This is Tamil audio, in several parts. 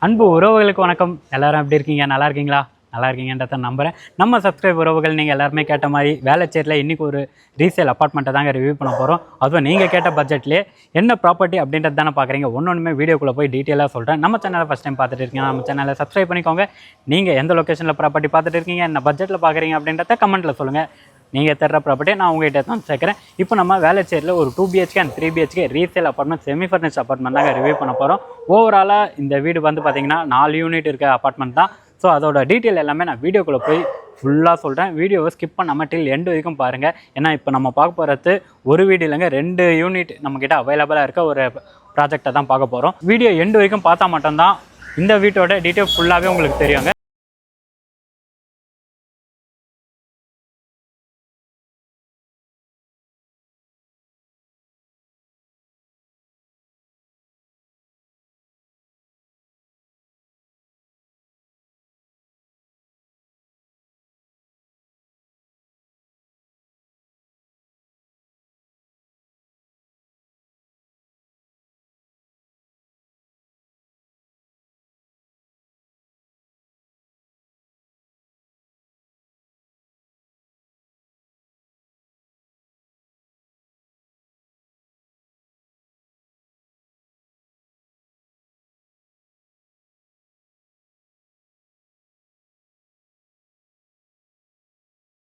அன்பு உறவுகளுக்கு வணக்கம். எல்லாரும் எப்படி இருக்கீங்க? நல்லா இருக்கீங்களா? நல்லா இருக்கீங்கன்றத நம்புகிறேன். நம்ம சப்ஸ்கிரைப் உறவுகள் நீங்கள் எல்லாருமே கேட்ட மாதிரி வேளச்சேரியில் இன்றைக்கி ஒரு ரீசேல் அப்பார்ட்மெண்ட்டை தாங்க ரிவ்யூ பண்ண போகிறோம். அதுவும் நீங்கள் கேட்ட பட்ஜெட்லேயே என்ன ப்ராப்பர்ட்டி அப்படின்றது தானே பார்க்குறீங்க. ஒன்றுமே வீடியோக்குள்ளே போய் டீட்டெயிலாக சொல்கிறேன். நம்ம சேனலை ஃபஸ்ட் டைம் பார்த்துட்டு இருக்கீங்க, நம்ம சேனலை சப்ஸ்கிரைப் பண்ணிக்கோங்க. நீங்கள் எந்த லொக்கேஷனில் ப்ராப்பர்ட்டி பார்த்துட்டு இருக்கீங்க, என்ன பட்ஜெட்டில் பார்க்குறீங்க அப்படின்றத கமெண்ட்டில் சொல்லுங்கள். நீங்கள் தர்ற ப்ராப்பர்ட்டியை நான் உங்கள்கிட்ட தான் சேர்க்குறேன். இப்போ நம்ம வேளச்சேரியில் ஒரு 2 BHK and 3 BHK resale apartment, semi furnished apartment தாங்க ரிவ்யூ பண்ண போகிறோம். ஓவராலாக இந்த வீடு வந்து பார்த்திங்கன்னா 4 யூனிட் இருக்க அப்பார்ட்மெண்ட் தான். ஸோ அதோட டீட்டெயில் எல்லாமே நான் வீடியோக்குள்ளே போய் ஃபுல்லாக சொல்கிறேன். வீடியோவை ஸ்கிப் பண்ணாமல் டில் எண்டு வரைக்கும் பாருங்கள். ஏன்னா இப்போ நம்ம பார்க்க போகிறது ஒரு வீடு இல்லைங்க, 2 யூனிட் நம்மக்கிட்ட அவைலபிளாக இருக்க ஒரு ப்ராஜெக்டை தான் பார்க்க போகிறோம். வீடியோ எண்டு வரைக்கும் பார்த்தா மட்டும்தான் இந்த வீட்டோட டீட்டெயில் ஃபுல்லாகவே உங்களுக்கு தெரியுங்க.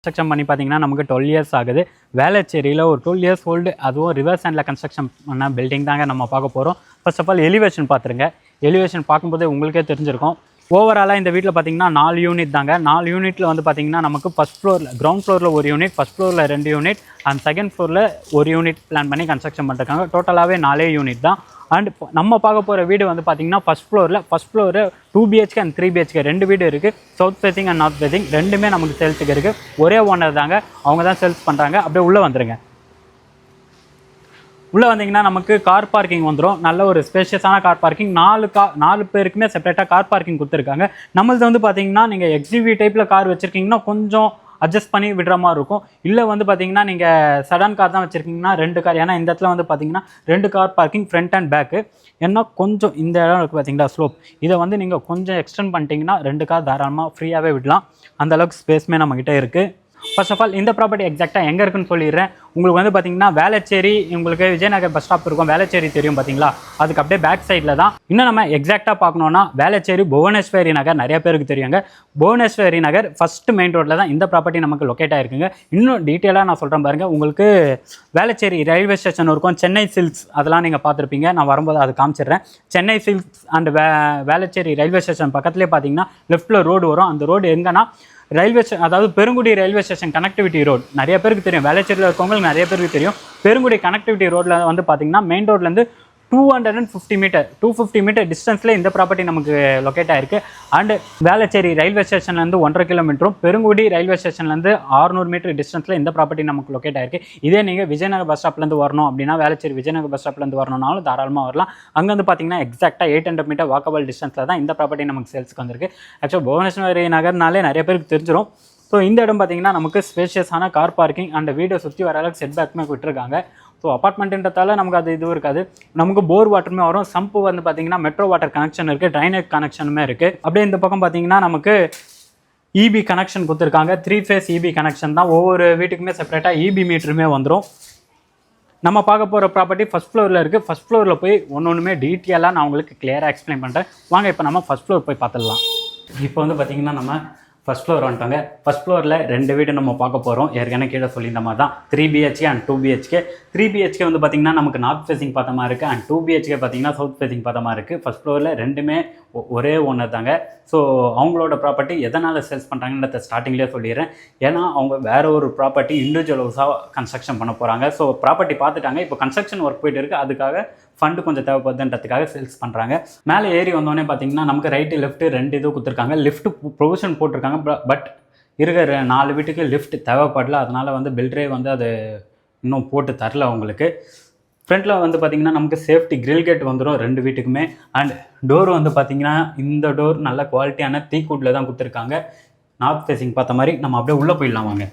கன்ஸ்ட்ரக்ஷன் பண்ணி பார்த்தீங்கன்னா நமக்கு 12 இயர்ஸ் ஆகுது. வேளச்சேரியில் ஒரு 12 இயர்ஸ் ஓல்டு, அதுவும் ரிவர்ஸ் ஹேண்டில் கன்ஸ்ட்ரக்ஷன் பண்ண பில்டிங் தாங்க நம்ம பார்க்க போகிறோம். ஃபர்ஸ்ட் ஆஃப் ஆல் எலிவேஷன் பார்த்துருங்க. எலிவேஷன் பார்க்கும்போது உங்களுக்கே தெரிஞ்சிருக்கும். ஓவராலாக இந்த வீட்டில் பார்த்தீங்கன்னா 4 யூனிட் தாங்க. 4 யூனிட்டில் வந்து பார்த்திங்கன்னா நமக்கு ஃபஸ்ட் ஃப்ளோரில், கிரவுண்ட் ஃப்ளோரில் ஒரு யூனிட், ஃபஸ்ட் ஃப்ளோரில் 2 யூனிட் அண்ட் செகண்ட் ஃப்ளோரில் ஒரு யூனிட் பிளான் பண்ணி கன்ஸ்ட்ரக்ஷன் பண்ணிருக்காங்க. டோட்டலாகவே 4 யூனிட் தான். அண்ட் நம்ம பார்க்க போகிற வீடு வந்து பார்த்திங்கன்னா first floor 2 BHK and 3 BHK 2 வீடு இருக்குது. South facing and north facing ரெண்டுமே நமக்கு சேல்ஸுக்கு இருக்குது. ஒரே ஓனர் தாங்க, அவங்க தான் சேல்ஸ் பண்ணுறாங்க. அப்படியே உள்ளே வந்துடுங்க. உள்ளே வந்தீங்கன்னா நமக்கு கார் பார்க்கிங் வந்துடும். நல்ல ஒரு ஸ்பேஷியஸான கார் பார்க்கிங். 4 பேருக்குமே செப்பரேட்டாக கார் பார்க்கிங் கொடுத்துருக்காங்க. நம்மளது வந்து பார்த்தீங்கன்னா நீங்கள் XUV டைப்பில் கார் வச்சுருக்கீங்கன்னா கொஞ்சம் அட்ஜஸ்ட் பண்ணி விடுற மாதிரி இருக்கும். இல்லை வந்து பார்த்தீங்கன்னா நீங்கள் சடான் கார் தான் வச்சுருக்கீங்கன்னா 2 கார், ஏன்னா இந்த இடத்துல வந்து பார்த்தீங்கன்னா 2 car parking front and back. ஏன்னா கொஞ்சம் இந்த இடம் இருக்குது பார்த்தீங்களா ஸ்லோப், இதை வந்து நீங்கள் கொஞ்சம் எக்ஸ்டெண்ட் பண்ணிட்டீங்கன்னா 2 கார் தாராளமாக ஃப்ரீயாகவே விடலாம். அந்தளவுக்கு ஸ்பேஸ்மே நம்மக்கிட்ட இருக்குது. ஃபர்ஸ்ட் ஆஃப் ஆல் இந்த ப்ராப்பர்ட்டி எக்ஸாக்டாக எங்கே இருக்குன்னு சொல்லிடுறேன். உங்களுக்கு வந்து பார்த்தீங்கன்னா வேளச்சேரி, உங்களுக்கு விஜயநகர் பஸ் ஸ்டாப் இருக்கும், வேளச்சேரி தெரியும் பார்த்தீங்களா, அதுக்கு அப்படியே பேக் சைடில் தான். இன்னும் நம்ம எக்ஸாக்டாக பார்க்கணுன்னா வேளச்சேரி புவனேஸ்வரி நகர் நிறைய பேருக்கு தெரியுங்க. புவனேஸ்வரி நகர் ஃபர்ஸ்ட் மெயின் ரோட்டில் தான் இந்த ப்ராப்பர்ட்டி நமக்கு லொக்கேட் ஆகிருக்குங்க. இன்னும் டீட்டெயிலாக நான் சொல்கிறேன் பாருங்கள். உங்களுக்கு வேளச்சேரி ரயில்வே ஸ்டேஷன் இருக்கும், சென்னை சில்க்ஸ் அதெல்லாம் நீங்கள் பார்த்துருப்பீங்க. நான் வரும்போது அது காமிச்சிடுறேன். Chennai silks and Velachery railway station பக்கத்துலேயே பார்த்தீங்கன்னா லெஃப்ட்டில் ரோடு வரும். அந்த ரோடு எங்கன்னா ரயில்வே ஸ்டேஷன், அதாவது Perungudi railway station connectivity road நிறைய பேருக்கு தெரியும். வேளச்சேரியில் இருக்கவங்களுக்கு நிறைய பேருக்கு தெரியும். பெருங்குடி கனெக்டிவிட்டி ரோட்டில் வந்து பார்த்தீங்கன்னா மெயின் ரோட்லேருந்து 250 மீட்டர் டிஸ்டன்ஸில் இந்த ப்ராப்பர்ட்டி நமக்கு லொக்கேட் ஆகிருக்கு. அண்டு வேளச்சேரி ரயில்வே ஸ்டேஷன்லேருந்து 1.5 கிலோமீட்டரும், பெருங்குடி ரயில்வே ஸ்டேஷன்லேருந்து 600 மீட்டர் டிஸ்டன்ஸில் இந்த ப்ராப்பர்ட்டி நமக்கு லொக்கேட் ஆகிருக்கு. இதே நீங்கள் விஜயநகர் பஸ் ஸ்டாப்லேருந்து வரணும் அப்படின்னா, வேளச்சேரி விஜயநகர் பஸ் ஸ்டாப்லேருந்து வரணும்னாலும் தாராளமாக வரலாம். அங்கேருந்து பார்த்தீங்கன்னா எக்ஸாக்டாக 800 மீட்டர் வாக்கபிள் டிஸ்டன்ஸில் தான் இந்த ப்ராப்பர்ட்டி நமக்கு சேல்ஸுக்கு வந்திருக்கு. ஆக்சுவலாக புவனேஸ்வரி நகர்னாலே நிறைய பேருக்கு தெரிஞ்சிடும். ஸோ இந்த இடம் பார்த்தீங்கன்னா நமக்கு ஸ்பேஷியஸான கார் பார்க்கிங் அண்ட் வீடை சுற்றி வர அளவுக்கு செட் பேக்குமே விட்டுருக்காங்க. ஸோ அப்பார்ட்மெண்ட்டுன்றதால நமக்கு அது இதுவும் இருக்காது. நமக்கு போர் வாட்டருமே வரும். சம்பு வந்து பார்த்தீங்கன்னா மெட்ரோ வாட்டர் கனெக்ஷன் இருக்குது, ட்ரைனேஜ் கனெக்ஷனுமே இருக்குது. அப்படியே இந்த பக்கம் பார்த்தீங்கன்னா நமக்கு EB கனெக்ஷன் கொடுத்துருக்காங்க. 3 ஃபேஸ் EB கனெக்ஷன் தான். ஒவ்வொரு வீட்டுக்குமே செப்பரேட்டாக EB மீட்டருமே வந்துடும். நம்ம பார்க்க போகிற ப்ராப்பர்ட்டி ஃபஸ்ட் ஃப்ளோரில் இருக்குது. ஃபஸ்ட் ஃப்ளோரில் போய் ஒன்றுமே டீட்டெயிலாக நான் உங்களுக்கு கிளியராக எக்ஸ்பிளைன் பண்ணுறேன். வாங்க இப்போ நம்ம ஃபஸ்ட் ஃப்ளோர் போய் பார்த்துடலாம். இப்போ வந்து பார்த்திங்கன்னா நம்ம ஃபஸ்ட் ஃப்ளோர் வந்துட்டாங்க. ஃபஸ்ட் ஃப்ளோரில் 2 வீடு நம்ம பார்க்க போகிறோம். ஏற்கனவே கீழே சொல்லியிருந்த மாதிரி தான் 3 BHK அண்ட் 2 BHK. 3 BHK வந்து பார்த்திங்கன்னா நமக்கு நார்த் ஃபேசிங் பார்த்த மாதிரி இருக்குது அண்ட் 2 BHK பார்த்திங்கன்னா சவுத் ஃபேசிங் பார்த்த மாதிரி இருக்குது. ஃபஸ்ட் ஃப்ளோரில் ரெண்டுமே ஒரே ஓனர் தாங்க. ஸோ அவங்களோட ப்ராப்பர்ட்டி எதனால் சேல்ஸ் பண்ணுறாங்கன்றத ஸ்டார்டிங்லேயே சொல்லிடுறேன். ஏன்னா அவங்க வேறு ஒரு ப்ராப்பர்ட்டி இண்டிவிஜுவல் ஹவுஸாக கன்ஸ்ட்ரக்ஷன் பண்ண போகிறாங்க. ஸோ ப்ராப்பர்ட்டி பார்த்துட்டாங்க, இப்போ கன்ஸ்ட்ரக்ஷன் ஒர்க் போயிட்டு இருக்குது, அதுக்காக ஃபண்டு கொஞ்சம் தேவைப்படுதுன்றதுக்காக சேல்ஸ் பண்ணுறாங்க. மேலே ஏறி வந்தோடனே பார்த்தீங்கன்னா நமக்கு ரைட்டு லெஃப்ட்டு 2 இது கொடுத்துருக்காங்க. லிஃப்ட் ப்ரொவிஷன் போட்டிருக்காங்க. பட் இருக்கிற 4 வீட்டுக்கு லிஃப்ட் தேவைப்படல. அதனால் வந்து பில்டரே வந்து அது இன்னும் போட்டு தரல அவங்களுக்கு. ஃப்ரண்ட்டில் வந்து பார்த்திங்கன்னா நமக்கு சேஃப்டி கிரில் கேட் வந்துடும் 2 வீட்டுக்குமே. அண்ட் டோர் வந்து பார்த்திங்கன்னா இந்த டோர் நல்ல குவாலிட்டியான டீக்வுட்டில் தான் கொடுத்துருக்காங்க. நார்த் ஃபேஸிங் பார்த்த மாதிரி நம்ம அப்படியே உள்ளே போயிடலாம் வாங்க.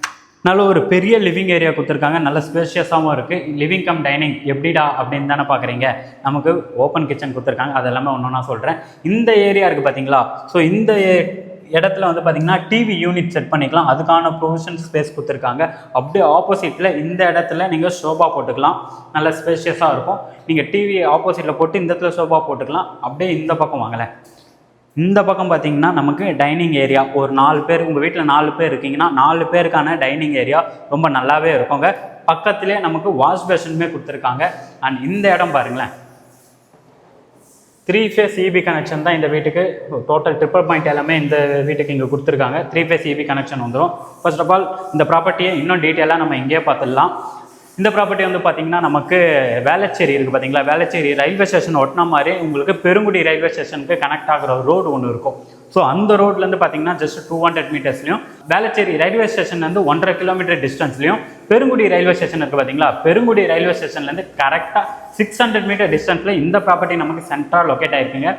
நல்ல ஒரு பெரிய லிவிங் ஏரியா கொடுத்துருக்காங்க, நல்ல ஸ்பேஷியஸாகவும் இருக்குது. லிவிங் கம் டைனிங் எப்படிடா அப்படின்னு தானே பார்க்குறீங்க. நமக்கு ஓப்பன் கிச்சன் கொடுத்துருக்காங்க, அது எல்லாமே ஒன்று நான் சொல்கிறேன். இந்த ஏரியா இருக்குது பார்த்தீங்களா, ஸோ இந்த இடத்துல வந்து பார்த்தீங்கன்னா டிவி யூனிட் செட் பண்ணிக்கலாம், அதுக்கான ப்ரொவிஷன் ஸ்பேஸ் கொடுத்துருக்காங்க. அப்படியே ஆப்போசிட்டில் இந்த இடத்துல நீங்கள் ஷோபா போட்டுக்கலாம், நல்ல ஸ்பேஷியஸாக இருக்கும். நீங்கள் டிவி ஆப்போசிட்டில் போட்டு இந்த இடத்துல ஷோபா போட்டுக்கலாம். அப்படியே இந்த பக்கம் வாங்கலை, இந்த பக்கம் பார்த்தீங்கன்னா நமக்கு டைனிங் ஏரியா, ஒரு 4 பேர், உங்கள் வீட்டில் 4 பேர் இருக்கீங்கன்னா 4 பேருக்கான டைனிங் ஏரியா ரொம்ப நல்லாவே இருக்குங்க. பக்கத்திலே நமக்கு வாஷ் பேஷனுமே கொடுத்துருக்காங்க. அண்ட் இந்த இடம் பாருங்களேன், 3 ஃபேஸ் இபி கனெக்ஷன் தான் இந்த வீட்டுக்கு. டோட்டல் ட்ரிபிள் பாயிண்ட் எல்லாமே இந்த வீட்டுக்கு இங்கே கொடுத்துருக்காங்க. 3 ஃபேஸ் இபி கனெக்ஷன் வந்துடும். ஃபர்ஸ்ட் ஆஃப் ஆல் இந்த ப்ராப்பர்ட்டியை இன்னும் டீட்டெயிலாக நம்ம இங்கேயே பார்த்துடலாம். இந்த ப்ராப்பர்ட்டி வந்து பார்த்தீங்கன்னா நமக்கு வேளச்சேரி இருக்குது பார்த்தீங்களா, வேளச்சேரி ரயில்வே ஸ்டேஷன் ஒட்டின மாதிரி உங்களுக்கு பெருங்குடி ரயில்வே ஸ்டேஷனுக்கு கனெக்ட் ஆகிற ரோடு ஒன்று இருக்கும். ஸோ அந்த ரோட்லேருந்து பார்த்தீங்கன்னா ஜஸ்ட் 200 மீட்டர்ஸ்லையும், வேளச்சேரி ரயில்வே ஸ்டேஷன்லேருந்து 1.5 கிலோமீட்டர் டிஸ்டன்ஸ்லையும் பெருங்குடி ரயில்வே ஸ்டேஷன் இருக்குது பார்த்தீங்களா, பெருங்குடி ரயில்வே ஸ்டேஷன்லேருந்து கரெக்டாக 600 மீட்டர் டிஸ்டன்ஸில் இந்த ப்ராப்பர்ட்டி நமக்கு சென்ட்ராக லொக்கேட் ஆகிருக்குங்க.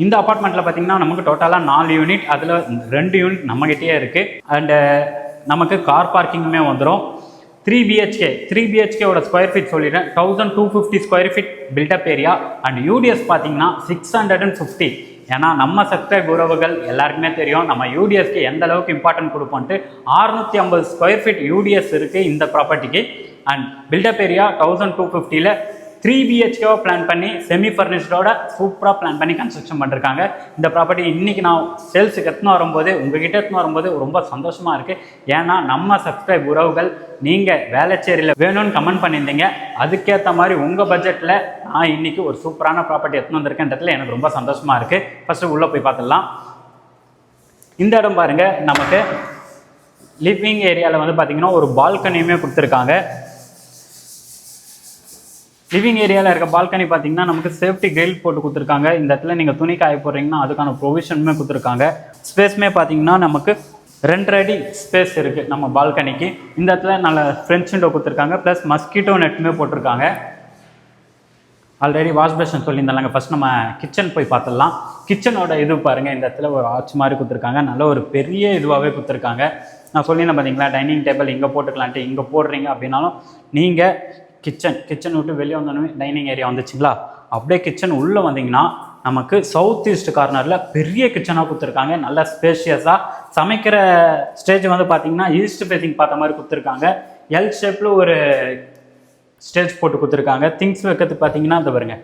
இந்த அப்பார்ட்மெண்ட்டில் பார்த்தீங்கன்னா நமக்கு டோட்டலாக 4 யூனிட், அதில் 2 யூனிட் நம்மகிட்டே இருக்குது. அண்டு நமக்கு கார் பார்க்கிங்குமே வந்துடும். 3 BHK ஸ்கொயர் ஃபீட் சொல்லிடுறேன், 1250 square feet built up area. And UDS பார்த்தீங்கன்னா 650. ஏன்னா நம்ம சப்ஸ்கிரைப் உறவுகள் எல்லாருக்குமே தெரியும் நம்ம யூடிஎஸ்க்கு எந்த அளவுக்கு இம்பார்ட்டன்ட் கொடுப்போன்ட்டு. 650 ஸ்கொயர் ஃபீட் யூடிஎஸ் இருக்குது இந்த ப்ராப்பர்ட்டிக்கு. அண்ட் பில்டப் ஏரியா 1250ல் 3 BHK பிளான் பண்ணி செமி ஃபர்னிஷ்டோட சூப்பராக பிளான் பண்ணி கன்ஸ்ட்ரக்ஷன் பண்ணிருக்காங்க. இந்த ப்ராப்பர்ட்டி இன்றைக்கி நான் சேல்ஸுக்கு எடுத்துன்னு வரும்போது, உங்ககிட்ட எடுத்துன்னு வரும்போது ரொம்ப சந்தோஷமாக இருக்குது. ஏன்னா நம்ம சப்ஸ்கிரைப் உறவுகள் நீங்கள் வேளச்சேரியில் வேணும்னு கமெண்ட் பண்ணியிருந்தீங்க, அதுக்கேற்ற மாதிரி உங்கள் பட்ஜெட்டில் நான் இன்றைக்கி ஒரு சூப்பரான ப்ராப்பர்ட்டி எடுத்துன்னு வந்திருக்கேன்றதுல எனக்கு ரொம்ப சந்தோஷமாக இருக்குது. ஃபஸ்ட்டு உள்ளே போய் பார்த்துடலாம். இந்த இடம் பாருங்கள், நமக்கு லிவிங் ஏரியாவில் வந்து பார்த்திங்கன்னா ஒரு பால்கனியுமே கொடுத்துருக்காங்க. லிவிங் ஏரியாவில் இருக்க பால்கனி பார்த்தீங்கன்னா நமக்கு சேஃப்டி கிரில் போட்டு கொடுத்துருக்காங்க. இந்த இடத்துல நீங்கள் துணி காய போடுறீங்கன்னா அதுக்கான ப்ரொவிஷனுமே கொடுத்துருக்காங்க. ஸ்பேஸ்மே பார்த்தீங்கன்னா நமக்கு 2 அடி ஸ்பேஸ் இருக்குது நம்ம பால்கனிக்கு. இந்த இடத்துல நல்ல ஃப்ரெஞ்ச் விண்டோ கொடுத்துருக்காங்க, ப்ளஸ் மஸ்கிட்டோ நெட்டுமே போட்டிருக்காங்க. ஆல்ரெடி வாஷ் பேஷன் சொல்லியிருந்தாங்க. ஃபஸ்ட் நம்ம கிச்சன் போய் பார்த்துடலாம். கிச்சனோட இது பாருங்கள், இந்த இடத்துல ஒரு ஆர்ச் மாதிரி கொடுத்துருக்காங்க, நல்ல ஒரு பெரிய இதுவாகவே கொடுத்துருக்காங்க. நான் சொல்லியிருந்தேன் பார்த்தீங்களா, டைனிங் டேபிள் இங்கே போட்டுக்கலான்ட்டு. இங்கே போடுறீங்க அப்படின்னாலும் நீங்கள் கிச்சன் விட்டு வெளியே வந்தோடனே டைனிங் ஏரியா வந்துச்சுங்களா, அப்படியே கிச்சன் உள்ளே வந்தீங்கன்னா நமக்கு சவுத் ஈஸ்ட் கார்னரில் பெரிய கிச்சனாக கொடுத்துருக்காங்க. நல்ல ஸ்பேஷியஸாக சமைக்கிற ஸ்டேஜ் வந்து பார்த்தீங்கன்னா ஈஸ்ட் ஃபேஸிங் பார்த்த மாதிரி கொடுத்துருக்காங்க. எல் ஷேப்பில் ஒரு ஸ்டேஜ் போட்டு கொடுத்துருக்காங்க. திங்ஸ் வைக்கிறதுக்கு பார்த்தீங்கன்னா இந்த பாருங்க,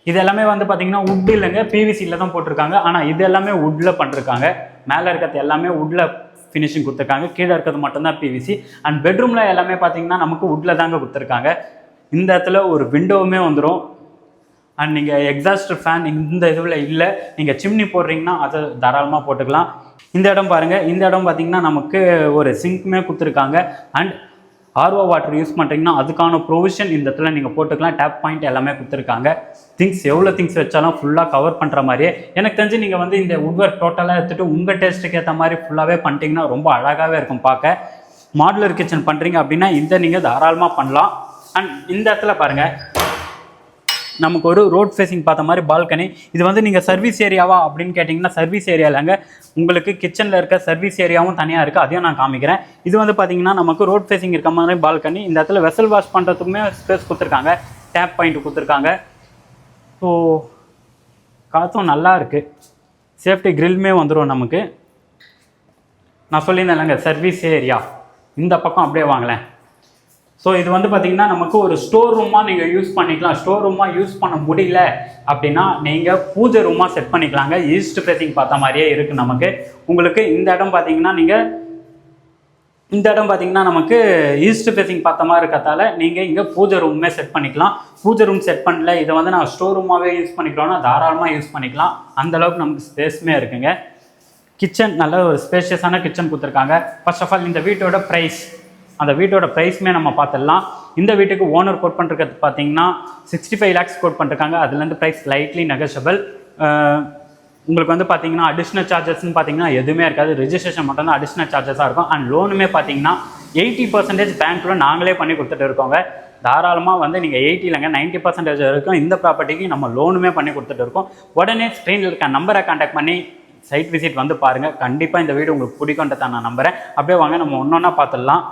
இது எல்லாமே வந்து பார்த்தீங்கன்னா உட் இல்லைங்க, பிவிசியில் தான் போட்டிருக்காங்க. ஆனால் இது எல்லாமே உட்டில் பண்ணிருக்காங்க. மேலே இருக்கிறது எல்லாமே உட்டில் ஃபினிஷிங் கொடுத்துருக்காங்க, கீழே இருக்கிறது மட்டும்தான் பிவிசி. அண்ட் பெட்ரூமில் எல்லாமே பார்த்தீங்கன்னா நமக்கு உட்டில் தாங்க கொடுத்துருக்காங்க. இந்த இடத்துல ஒரு விண்டோவுமே வந்துடும். அண்ட் நீங்கள் எக்ஸாஸ்ட் ஃபேன் இந்த இதுவில் இல்லை, நீங்கள் சிம்னி போடுறீங்கன்னா அதை தாராளமாக போட்டுக்கலாம். இந்த இடம் பாருங்கள், இந்த இடம் பார்த்தீங்கன்னா நமக்கு ஒரு சிங்க்குமே கொடுத்துருக்காங்க. அண்ட் ஆர்ஓ வாட்டர் யூஸ் பண்ணுறீங்கன்னா அதுக்கான ப்ரொவிஷன் இந்த இடத்துல நீங்கள் போட்டுக்கலாம். டேப் பாயிண்ட் எல்லாமே கொடுத்துருக்காங்க. திங்ஸ் எவ்வளோ திங்ஸ் வச்சாலும் ஃபுல்லாக கவர் பண்ணுற மாதிரியே. எனக்கு தெரிஞ்சு நீங்கள் வந்து இந்த உட்வொர்க் டோட்டலாக எடுத்துகிட்டு உங்கள் டேஸ்ட்டுக்கு ஏற்ற மாதிரி ஃபுல்லாகவே பண்ணிட்டீங்கன்னா ரொம்ப அழகாகவே இருக்கும் பார்க்க. மாடுலர் கிச்சன் பண்ணுறீங்க அப்படின்னா இந்த நீங்கள் தாராளமாக பண்ணலாம். அண்ட் இந்த இடத்துல பாருங்கள், நமக்கு ஒரு ரோட் ஃபேஸிங் பார்த்த மாதிரி பால்கனி. இது வந்து நீங்கள் சர்வீஸ் ஏரியாவா அப்படின்னு கேட்டிங்கன்னா சர்வீஸ் ஏரியாவில்ங்க, உங்களுக்கு கிச்சனில் இருக்க சர்வீஸ் ஏரியாவும் தனியாக இருக்குது, அதையும் நான் காமிக்கிறேன். இது வந்து பார்த்தீங்கன்னா நமக்கு ரோட் ஃபேஸிங் இருக்க மாதிரி பால்கனி. இந்த இடத்துல வெசல் வாஷ் பண்ணுறதுக்குமே ஸ்பேஸ் கொடுத்துருக்காங்க, டேப் பாயிண்ட் கொடுத்துருக்காங்க. ஸோ காற்றும் நல்லா இருக்குது. சேஃப்டி கிரில்மே வந்துடும் நமக்கு. நான் சொல்லியிருந்தேன் இல்லைங்க சர்வீஸ் ஏரியா, இந்த பக்கம் அப்படியே வாங்கலேன். ஸோ இது வந்து பார்த்திங்கன்னா நமக்கு ஒரு ஸ்டோர் ரூமாக நீங்கள் யூஸ் பண்ணிக்கலாம். ஸ்டோர் ரூமாக யூஸ் பண்ண முடியல அப்படின்னா நீங்கள் பூஜை ரூமாக செட் பண்ணிக்கலாங்க. ஈஸ்ட் ஃபேஸிங் பார்த்த மாதிரியே இருக்குது நமக்கு. உங்களுக்கு இந்த இடம் பார்த்தீங்கன்னா நமக்கு ஈஸ்ட் ஃபேஸிங் பார்த்த மாதிரி இருக்கிறதால நீங்கள் இங்கே பூஜை ரூமே செட் பண்ணிக்கலாம். பூஜை ரூம் செட் பண்ணல, இதை வந்து நான் ஸ்டோர் ரூமாகவே யூஸ் பண்ணிக்கிறோன்னா தாராளமாக யூஸ் பண்ணிக்கலாம். அந்தளவுக்கு நமக்கு ஸ்பேஸுமே இருக்குங்க. கிச்சன் நல்ல ஒரு ஸ்பேஷியஸான கிச்சன் கொடுத்துருக்காங்க. ஃபர்ஸ்ட் ஆஃப் ஆல் இந்த வீட்டோட ப்ரைஸ், அந்த வீட்டோட ப்ரைஸ்மே நம்ம பார்த்துடலாம். இந்த வீட்டுக்கு ஓனர் கோட் பண்ணுறது பார்த்தீங்கன்னா 65 lakhs கோட் பண்ணிருக்காங்க. அதுலேருந்து ப்ரைஸ் ஸ்லைட்லி நெகோஷியபிள். உங்களுக்கு வந்து பார்த்தீங்கன்னா அடிஷ்னல் சார்ஜஸ்ன்னு பார்த்தீங்கன்னா எதுவுமே இருக்காது, ரெஜிஸ்ட்ரேஷன் மட்டும் தான் அடிஷ்னல் சார்ஜஸாக இருக்கும். அண்ட் லோனுமே பார்த்தீங்கன்னா 80% பேங்க்கில் நாங்களே பண்ணி கொடுத்துட்டு இருக்கோங்க. தாராளமாக வந்து நீங்கள் 80 இல்லைங்க 90% வரைக்கும் இந்த ப்ராப்பர்ட்டிக்கு நம்ம லோனுமே பண்ணி கொடுத்துட்டு இருக்கோம். உடனே ஸ்க்ரீனில் இருக்க நம்பரை கான்டாக்ட் பண்ணி சைட் விசிட் வந்து பாருங்கள். கண்டிப்பாக இந்த வீடு உங்களுக்கு பிடிக்குன்றத நான் நம்புகிறேன். அப்படியே வாங்க நம்ம ஒன்றா பார்த்துடலாம்.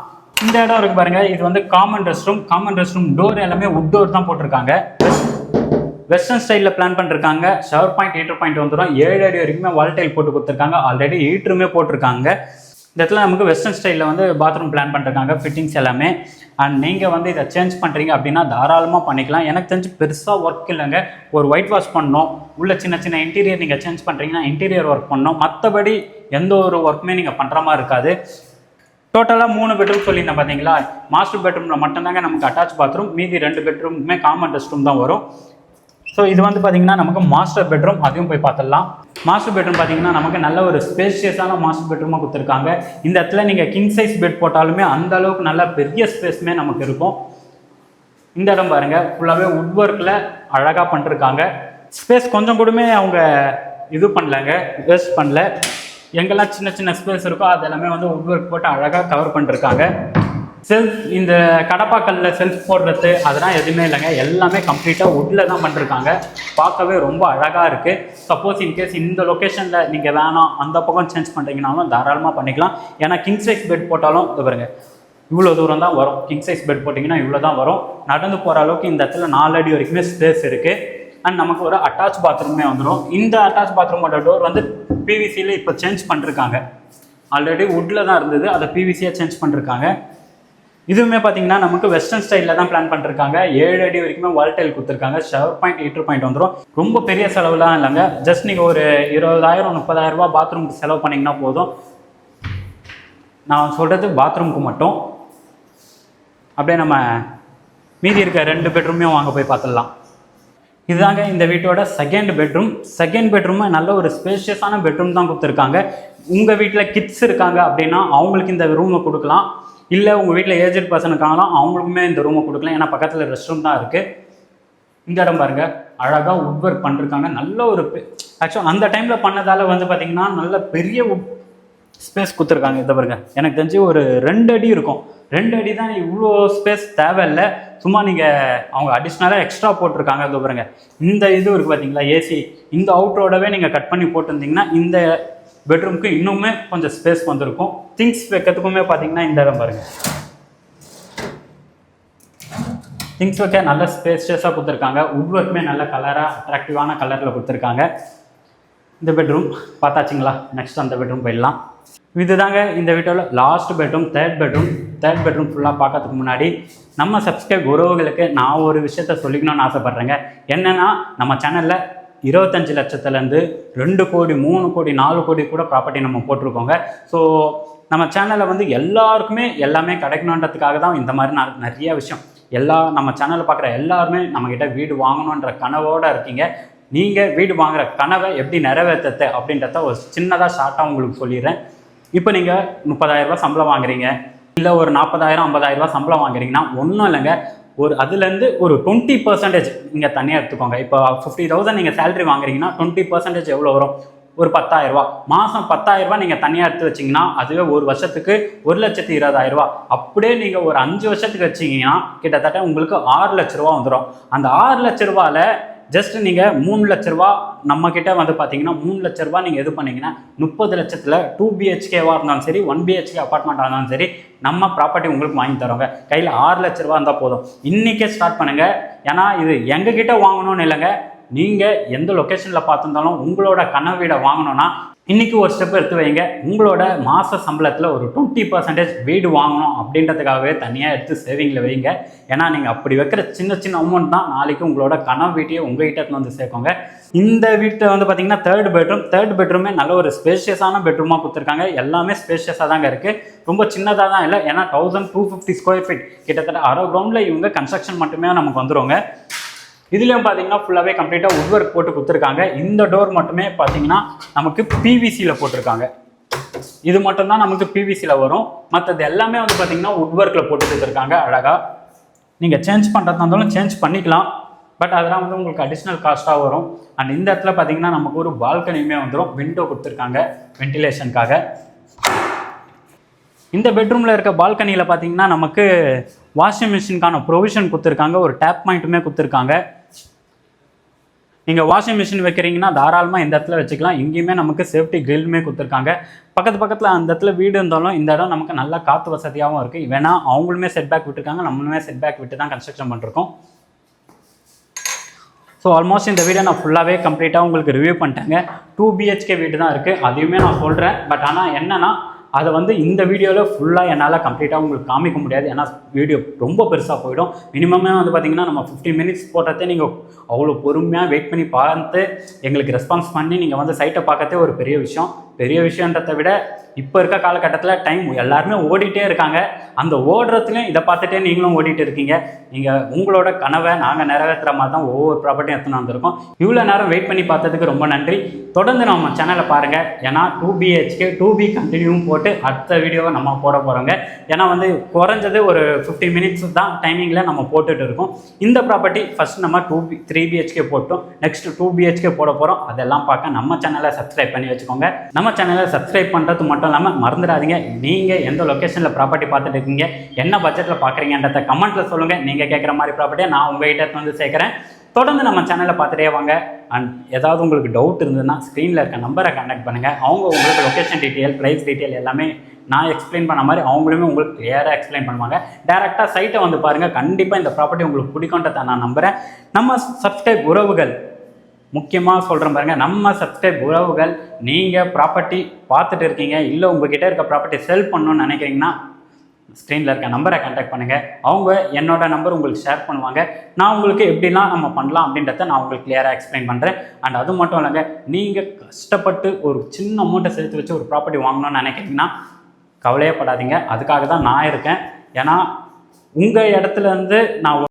இந்த இடம் இருக்கு பாருங்க, இது வந்து common rest room. Common rest room door எல்லாமே வுட் டோர் தான் போட்டிருக்காங்க. வெஸ்டர்ன் ஸ்டைலில் பிளான் பண்ணிருக்காங்க. ஷவர் பாயிண்ட் ஹீட்டர் பாயிண்ட் வந்துடும். 7 அடி வரைக்குமே வால்டைல் போட்டு கொடுத்துருக்காங்க. ஆல்ரெடி ஹீட்டருமே போட்டிருக்காங்க. இந்த இடத்துல நமக்கு வெஸ்டர்ன் ஸ்டைலில் வந்து பாத்ரூம் பிளான் பண்ணிருக்காங்க. ஃபிட்டிங்ஸ் எல்லாமே. அண்ட் நீங்கள் வந்து இதை சேஞ்ச் பண்ணுறீங்க அப்படின்னா தாராளமாக பண்ணிக்கலாம். எனக்கு தெரிஞ்சு பெருசாக ஒர்க் இல்லைங்க. ஒரு ஒயிட் வாஷ் பண்ணணும், உள்ள சின்ன சின்ன இன்டீரியர் நீங்கள் சேஞ்ச் பண்ணுறீங்கன்னா இன்டீரியர் ஒர்க் பண்ணணும். மற்றபடி எந்த ஒரு ஒர்க்குமே நீங்கள் பண்ணுற மாதிரி இருக்காது. டோட்டலாக 3 பெட்ரூம் சொல்லியிருந்தேன் பார்த்தீங்களா. மாஸ்டர் பெட்ரூமில் மட்டும்தாங்க நமக்கு அட்டாச் பாத்ரூம். மீதி 2 பெட்ரூமுமே காமன் ரெஸ்ட் ரூம் தான் வரும். ஸோ இது வந்து பார்த்தீங்கன்னா நமக்கு மாஸ்டர் பெட்ரூம். அதையும் போய் பார்த்துடலாம். மாஸ்டர் பெட்ரூம் பார்த்தீங்கன்னா நமக்கு நல்ல ஒரு ஸ்பேஷியஸான மாஸ்டர் பெட்ரூமாக கொடுத்துருக்காங்க. இந்த இடத்துல நீங்கள் கிங் சைஸ் பெட் போட்டாலுமே அந்த அளவுக்கு நல்ல பெரிய ஸ்பேஸுமே நமக்கு இருக்கும். இந்த இடம் பாருங்கள், ஃபுல்லாகவே வுட் ஒர்க்கில் அழகாக பண்ணிருக்காங்க. ஸ்பேஸ் கொஞ்சம் கூடமே அவங்க இது பண்ணலங்க, வேஸ்ட் பண்ணல. எங்கெல்லாம் சின்ன சின்ன ஸ்பேஸ் இருக்கோ அது எல்லாமே வந்து வுட் ஒர்க் போட்டு அழகாக கவர் பண்ணிருக்காங்க. செல்ஃப், இந்த கடப்பாக்கல்லில் செல்ஃப் போடுறது அதெல்லாம் எதுவுமே இல்லைங்க. எல்லாமே கம்ப்ளீட்டாக வுட்டில் தான் பண்ணிருக்காங்க. பார்க்கவே ரொம்ப அழகாக இருக்குது. சப்போஸ் இன்கேஸ் இந்த லொக்கேஷனில் நீங்கள் வேணாம் அந்த பக்கம் சேஞ்ச் பண்ணுறீங்கனாலும் தாராளமாக பண்ணிக்கலாம். ஏன்னா கிங் சைஸ் பெட் போட்டாலும் இது பாருங்க இவ்வளோ தூரம் தான் வரும். கிங் சைஸ் பெட் போட்டிங்கன்னா இவ்வளோ தான் வரும். நடந்து போகிற அளவுக்கு இந்த இடத்துல 4 அடி வரைக்குமே ஸ்பேஸ் இருக்குது. அண்ட் நமக்கு ஒரு அட்டாச் பாத்ரூமே வந்துடும். இந்த அட்டாச் பாத்ரூமோட டோர் வந்து பிவிசியில் இப்போ சேஞ்ச் பண்ணிருக்காங்க. ஆல்ரெடி வுட்டில் தான் இருந்தது, அதை பிவிசியாக சேஞ்ச் பண்ணிருக்காங்க. இதுவுமே பார்த்தீங்கன்னா நமக்கு வெஸ்டர்ன் ஸ்டைலில் தான் பிளான் பண்ணிருக்காங்க. 7 அடி வரைக்குமே வால்டைல் கொடுத்துருக்காங்க. ஷவர் பாயிண்ட் ஹீட்டர் பாயிண்ட் வந்துடும். ரொம்ப பெரிய செலவுலாம் இல்லைங்க. ஜஸ்ட் நீங்கள் ஒரு 20,000 30,000 ரூபா பாத்ரூமுக்கு செலவு பண்ணிங்கன்னா போதும். நான் சொல்கிறது பாத்ரூமுக்கு மட்டும். அப்படியே நம்ம மீதி இருக்க 2 பெட்ரூமையும் வாங்க போய் பார்த்துடலாம். இதுதாங்க இந்த வீட்டோட செகண்ட் பெட்ரூம். செகண்ட் பெட்ரூமை நல்ல ஒரு ஸ்பேஷியஸான பெட்ரூம் தான் கொடுத்துருக்காங்க. உங்கள் வீட்டில் கிட்ஸ் இருக்காங்க அப்படின்னா அவங்களுக்கு இந்த ரூமை கொடுக்கலாம். இல்லை உங்கள் வீட்டில் ஏஜெட் பர்சன் இருக்காங்கன்னா அவங்களுக்குமே இந்த ரூமை கொடுக்கலாம். ஏன்னா பக்கத்தில் ரெஸ்ட் ரூம் தான் இருக்குது. இந்த இடம் பாருங்கள், அழகாக வுட் ஒர்க் பண்ணிருக்காங்க. நல்ல ஒரு ஆக்சுவலாக அந்த டைமில் பண்ணதால் வந்து பார்த்திங்கன்னா நல்ல பெரிய ஸ்பேஸ் கொடுத்துருக்காங்க. இதை பாருங்க, எனக்கு தெரிஞ்சு ஒரு 2 அடி இருக்கும். 2 அடி தான், இவ்வளோ ஸ்பேஸ் தேவையில்லை. சும்மா நீங்கள் அவங்க அடிஷ்னலாக எக்ஸ்ட்ரா போட்டிருக்காங்க. இது பாருங்க, இந்த இது இருக்குது பார்த்தீங்களா ஏசி, இந்த அவுட்டரோடவே நீங்கள் கட் பண்ணி போட்டிருந்தீங்கன்னா இந்த பெட்ரூமுக்கு இன்னுமே கொஞ்சம் ஸ்பேஸ் வந்திருக்கும். திங்ஸ் வைக்கிறதுக்குமே பார்த்தீங்கன்னா இந்த இடம் பாருங்கள், திங்ஸ் வைக்க நல்ல ஸ்பேஷியஸாக கொடுத்துருக்காங்க. வுட் ஒர்க்குமே நல்ல கலராக அட்ராக்டிவான கலரில் கொடுத்துருக்காங்க. இந்த பெட்ரூம் பார்த்தாச்சுங்களா. நெக்ஸ்ட் அந்த பெட்ரூம் போயிடலாம். இதுதாங்க இந்த வீட்டோட லாஸ்ட் பெட்ரூம், தேர்ட் பெட்ரூம் ஃபுல்லாக பார்க்கறதுக்கு முன்னாடி நம்ம சப்ஸ்கிரைப் உறவுகளுக்கு நான் ஒரு விஷயத்த சொல்லிக்கணும்னு ஆசைப்பட்றேங்க. என்னென்னா நம்ம சேனலில் 25 லட்சத்துலேருந்து 2 கோடி 3 கோடி 4 கோடி கூட ப்ராப்பர்ட்டி நம்ம போட்டிருக்கோங்க. ஸோ நம்ம சேனலில் வந்து எல்லாருக்குமே எல்லாமே கிடைக்கணுன்றதுக்காக தான் இந்த மாதிரி நிறைய விஷயம் நம்ம சேனலில் பார்க்குற எல்லாருமே நம்மக்கிட்ட வீடு வாங்கணுன்ற கனவோடு இருக்கீங்க. நீங்கள் வீடு வாங்குகிற கனவை எப்படி நிறைவேற்றது அப்படின்றத ஒரு சின்னதாக ஷார்ட்டாக உங்களுக்கு சொல்லிடுறேன். இப்போ நீங்கள் 30,000 ரூபா சம்பளம் வாங்குறீங்க, இல்லை ஒரு 40,000 50,000 ரூபா சம்பளம் வாங்குறீங்கன்னா ஒன்றும் இல்லைங்க, அதுலேருந்து ஒரு 20% நீங்கள் தனியாக எடுத்துக்கோங்க. இப்போ 50,000 நீங்கள் சேலரி வாங்குறீங்கன்னா 20% எவ்வளோ வரும்? ஒரு 10,000 ரூபா. மாதம் 10,000 ரூபா நீங்கள் தனியாக எடுத்து வச்சிங்கன்னா அதுவே ஒரு வருஷத்துக்கு 1,20,000 ரூபா. அப்படியே நீங்கள் ஒரு 5 வருஷத்துக்கு வச்சிங்கன்னா கிட்டத்தட்ட உங்களுக்கு 6 லட்ச ரூபா வந்துடும். அந்த 6 லட்ச ரூபாவில் ஜஸ்ட் நீங்கள் 3 லட்ச ரூபா நம்மக்கிட்ட வந்து பார்த்தீங்கன்னா 3 லட்ச ரூபா நீங்கள் இது பண்ணிங்கன்னா 30 லட்சத்தில் 2 BHKவாக இருந்தாலும் சரி 1 BHK அப்பார்ட்மெண்ட்டாக இருந்தாலும் சரி நம்ம ப்ராப்பர்ட்டி உங்களுக்கு வாங்கி தரோங்க. கையில் 6 லட்ச ரூபா இருந்தால் போதும். இன்றைக்கே ஸ்டார்ட் பண்ணுங்கள். ஏன்னா இது எங்ககிட்ட வாங்கணும்னு இல்லைங்க, நீங்கள் எந்த லொக்கேஷனில் பார்த்துருந்தாலும் உங்களோட கனவு வீடை வாங்கணும்னா இன்றைக்கி ஒரு ஸ்டெப் எடுத்து வைங்க. உங்களோட மாத சம்பளத்தில் ஒரு 20% வீடு வாங்கணும் அப்படின்றதுக்காகவே தனியாக எடுத்து சேவிங்கில் வைங்க. ஏன்னா நீங்கள் அப்படி வைக்கிற சின்ன சின்ன அமௌண்ட் தான் நாளைக்கு உங்களோட கனவு வீட்டையே உங்கள்கிட்ட வந்து சேர்க்கோங்க. இந்த வீட்டை வந்து பார்த்தீங்கன்னா தேர்ட் பெட்ரூமே நல்ல ஒரு ஸ்பேஷியஸான பெட்ரூமாக கொடுத்துருக்காங்க. எல்லாமே ஸ்பேஷியஸாக தாங்க இருக்குது, ரொம்ப சின்னதாக தான் இல்லை. ஏன்னா 1250 ஸ்கொயர் ஃபீட், கிட்டத்தட்ட 1/2 கிரவுண்டில் இவங்க கன்ஸ்ட்ரக்ஷன் மட்டுமே நமக்கு வந்துடுங்க. இதுலேயும் பார்த்தீங்கன்னா ஃபுல்லாகவே கம்ப்ளீட்டாக வுட் ஒர்க் போட்டு கொடுத்துருக்காங்க. இந்த டோர் மட்டுமே பார்த்தீங்கன்னா நமக்கு பிவிசியில் போட்டிருக்காங்க. இது மட்டும்தான் நமக்கு பிவிசியில் வரும். மற்றது எல்லாமே வந்து பார்த்தீங்கன்னா வுட் ஒர்க்கில் போட்டு கொடுத்துருக்காங்க. அழகாக நீங்கள் சேஞ்ச் பண்ணுறதா இருந்தாலும் சேஞ்ச் பண்ணிக்கலாம். பட் அதெல்லாம் வந்து உங்களுக்கு அடிஷ்னல் காஸ்ட்டாக வரும். அண்ட் இந்த இடத்துல பார்த்தீங்கன்னா நமக்கு ஒரு பால்கனியுமே வந்துடும். விண்டோ கொடுத்துருக்காங்க வென்டிலேஷனுக்காக. இந்த பெட்ரூமில் இருக்க பால்கனியில் பார்த்தீங்கன்னா நமக்கு வாஷிங் மிஷினுக்கான ப்ரொவிஷன் கொடுத்துருக்காங்க. ஒரு டேப் பாயிண்ட்டுமே கொடுத்துருக்காங்க. நீங்கள் வாஷிங் மிஷின் வைக்கிறீங்கன்னா தாராளமாக இந்த இடத்துல வச்சுக்கலாம். இங்கேயுமே நமக்கு சேஃப்டி கிரில்லுமே கொடுத்துருக்காங்க. பக்கத்தில் அந்த இடத்துல வீடு இருந்தாலும் இந்த இடம் நமக்கு நல்லா காற்று வசதியாகவும் இருக்குது. வேணா அவங்களுமே செட் பேக் விட்டுருக்காங்க, நம்மளுமே செட் பேக் விட்டு தான் கன்ஸ்ட்ரக்ஷன் பண்ணிருக்கோம். ஸோ ஆல்மோஸ்ட் இந்த வீடியோ நான் ஃபுல்லாகவே கம்ப்ளீட்டாக உங்களுக்கு ரிவ்யூ பண்ணிட்டேங்க. 2 BHK வீடு தான் இருக்குது, அதையுமே நான் சொல்கிறேன். பட் ஆனால் என்னென்னா அதை வந்து இந்த வீடியோவில் ஃபுல்லாக என்னால் கம்ப்ளீட்டாக உங்களுக்கு காமிக்க முடியாது. ஏன்னா வீடியோ ரொம்ப பெருசாக போயிடும். மினிமமே வந்து பார்த்திங்கன்னா நம்ம 15 மினிட்ஸ் போட்டதே நீங்கள் அவ்வளோ பொறுமையாக வெயிட் பண்ணி பார்த்து எங்களுக்கு ரெஸ்பான்ஸ் பண்ணி நீங்கள் வந்து சைட்டை பார்க்கறதே ஒரு பெரிய விஷயன்றதை விட இப்போ இருக்க காலகட்டத்தில் டைம் எல்லாருமே ஓடிட்டே இருக்காங்க. அந்த ஓடுறதுலையும் இதை பார்த்துட்டே நீங்களும் ஓடிட்டு இருக்கீங்க. நீங்கள் உங்களோட கனவை நாங்கள் நிறைவேற்றுற மாதிரி தான் ஒவ்வொரு ப்ராப்பர்ட்டியும் எடுத்துன்னு வந்திருக்கோம். இவ்வளோ நேரம் வெயிட் பண்ணி பார்த்ததுக்கு ரொம்ப நன்றி. தொடர்ந்து நம்ம சேனலை பாருங்கள். ஏன்னா 2 BHK 2B கண்டினியூவும் போட்டு அடுத்த வீடியோவை நம்ம போட போகிறோங்க. ஏன்னா வந்து குறைஞ்சது ஒரு 15 மினிட்ஸ் தான் டைமிங்கில் நம்ம போட்டுட்டு இருக்கோம். இந்த ப்ராப்பர்ட்டி ஃபஸ்ட் நம்ம 3 BHK போட்டோம், நெக்ஸ்ட் 2 BHK போட போகிறோம். அதெல்லாம் பார்க்க நம்ம சேனலை சப்ஸ்கிரைப் பண்ணி வச்சுக்கோங்க. நம்ம சேனலை சப்ஸ்கிரைப் பண்ணுறது மட்டும் இல்லாமல் மறந்துடாதீங்க, நீங்கள் எந்த லொக்கேஷனில் ப்ராப்பர்ட்டி பார்த்துட்டு இருக்கீங்க, என்ன பட்ஜெட்டில் பார்க்குறீங்கன்றத கமெண்ட்டில் சொல்லுங்கள். நீங்கள் கேட்குற மாதிரி ப்ராப்பர்ட்டியை நான் உங்கள்கிட்ட வந்து சேர்க்குறேன். தொடர்ந்து நம்ம சேனலை பார்த்துட்டே வாங்க. அண்ட் ஏதாவது உங்களுக்கு டவுட் இருந்ததுன்னா ஸ்க்ரீனில் இருக்க நம்பரை கான்டாக்ட் பண்ணுங்கள். அவங்க உங்களுக்கு லொக்கேஷன் டீட்டெயில், ப்ரைஸ் டீட்டெயில் எல்லாமே நான் எக்ஸ்பிளைன் பண்ண மாதிரி அவங்களுமே உங்களுக்கு கிளியராக எக்ஸ்பிளைன் பண்ணுவாங்க. டேரெக்டாக சைட்டை வந்து பாருங்கள். கண்டிப்பாக இந்த ப்ராப்பர்ட்டி உங்களுக்கு பிடிக்கும்ன்றதை நான் நம்புகிறேன். நம்ம சப்ஸ்கிரைப் உறவுகள் முக்கியமாக சொல்கிறேன் பாருங்கள், நம்ம சப்ஸ்கிரைப் உறவுகள் நீங்கள் ப்ராப்பர்ட்டி பார்த்துட்டு இருக்கீங்க, இல்லை உங்ககிட்ட இருக்க ப்ராப்பர்ட்டி செல் பண்ணணும்னு நினைக்கிறீங்கன்னா ஸ்க்ரீனில் இருக்க நம்பரை கான்டாக்ட் பண்ணுங்கள். அவங்க என்னோட நம்பர் உங்களுக்கு ஷேர் பண்ணுவாங்க. நான் உங்களுக்கு எப்படிலாம் நம்ம பண்ணலாம் அப்படின்றத நான் உங்களுக்கு கிளியராக எக்ஸ்பிளைன் பண்ணுறேன். அண்ட் அது மட்டும் இல்லைங்க, நீங்கள் கஷ்டப்பட்டு ஒரு சின்ன அமௌண்ட்டை சேர்த்து வச்சு ஒரு ப்ராப்பர்ட்டி வாங்கணும்னு நினைக்கிறீங்கன்னா கவலையப்படாதீங்க. அதுக்காக தான் நான் இருக்கேன். ஏன்னா உங்கள் இடத்துலேருந்து நான்